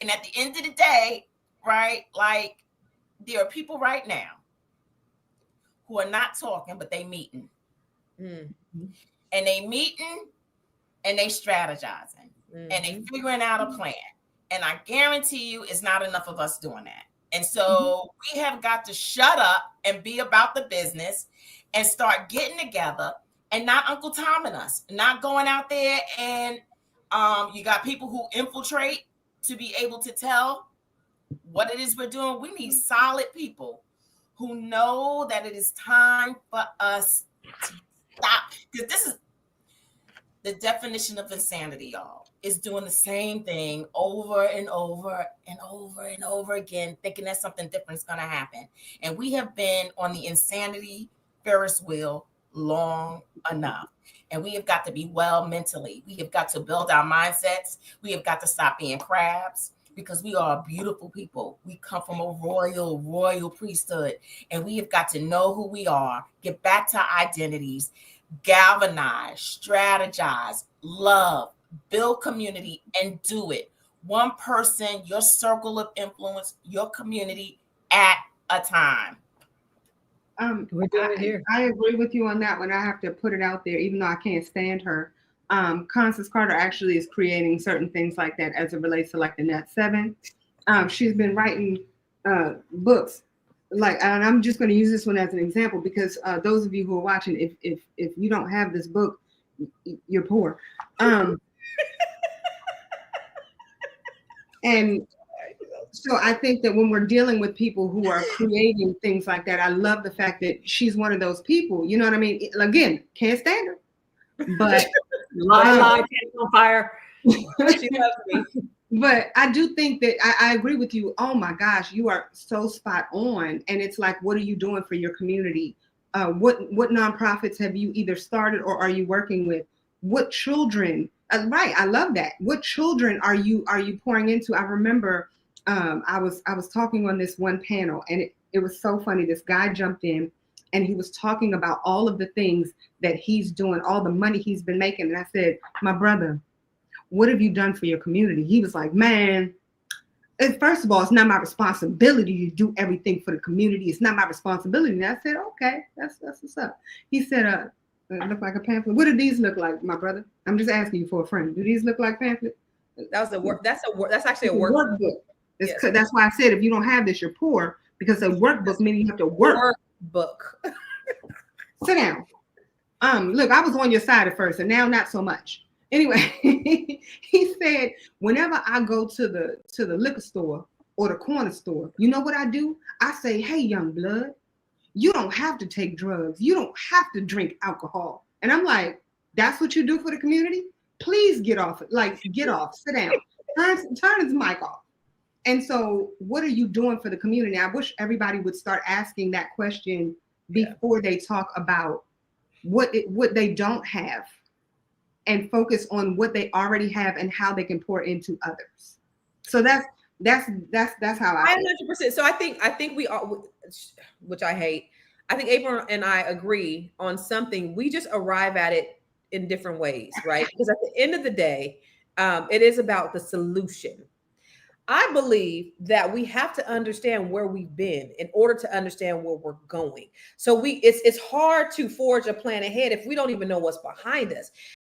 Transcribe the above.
And at the end of the day, right, like there are people right now who are not talking, but they meeting. Mm-hmm. And they meeting and they strategizing. Mm-hmm. And they figuring out a plan. And I guarantee you it's not enough of us doing that. And so we have got to shut up and be about the business and start getting together and not Uncle Toming us, not going out there and you got people who infiltrate to be able to tell what it is we're doing. We need solid people who know that it is time for us to stop. Because this is the definition of insanity, y'all, is doing the same thing over and over and over and over again, thinking that something different is going to happen. And we have been on the insanity Ferris wheel long enough. And we have got to be well mentally. We have got to build our mindsets. We have got to stop being crabs because we are beautiful people. We come from a royal priesthood. And we have got to know who we are, get back to our identities, galvanize, strategize, love, build community, and do it. One person, your circle of influence, your community at a time. We're doing it here. I agree with you on that one. I have to put it out there, even though I can't stand her. Constance Carter actually is creating certain things like that as it relates to like the Net 7. She's been writing books. Like, and I'm just going to use this one as an example because those of you who are watching, if you don't have this book, you're poor. And so I think that when we're dealing with people who are creating things like that, I love the fact that she's one of those people. You know what I mean? Again, can't stand her, but lie, on fire. She loves me. But I do think that I agree with you. Oh my gosh, you are so spot on. And it's like, what are you doing for your community? What nonprofits have you either started or are you working with? What children? Right, I love that. What children are you pouring into? I remember I was talking on this one panel, and it was so funny. This guy jumped in, and he was talking about all of the things that he's doing, all the money he's been making. And I said, my brother, what have you done for your community? He was like, man, first of all, it's not my responsibility to do everything for the community. It's not my responsibility. And I said, okay, that's what's up. He said, it look like a pamphlet. What do these look like, my brother? I'm just asking you for a friend. Do these look like pamphlets? That was a work. That's actually a workbook. Yes. That's why I said if you don't have this, you're poor, because a workbook meaning you have to work. Workbook. Sit down. Look, I was on your side at first, and now not so much. Anyway, he said, whenever I go to the liquor store or the corner store, you know what I do? I say, hey, young blood, you don't have to take drugs. You don't have to drink alcohol. And I'm like, that's what you do for the community? Please get off it. Like, get off, sit down, turn his mic off. And so what are you doing for the community? I wish everybody would start asking that question before they talk about what they don't have, and focus on what they already have and how they can pour into others. So that's how I 100%. So I think we are, which I hate. I think April and I agree on something. We just arrive at it in different ways, right? Because at the end of the day, it is about the solution. I believe that we have to understand where we've been in order to understand where we're going. So it's hard to forge a plan ahead if we don't even know what's behind us.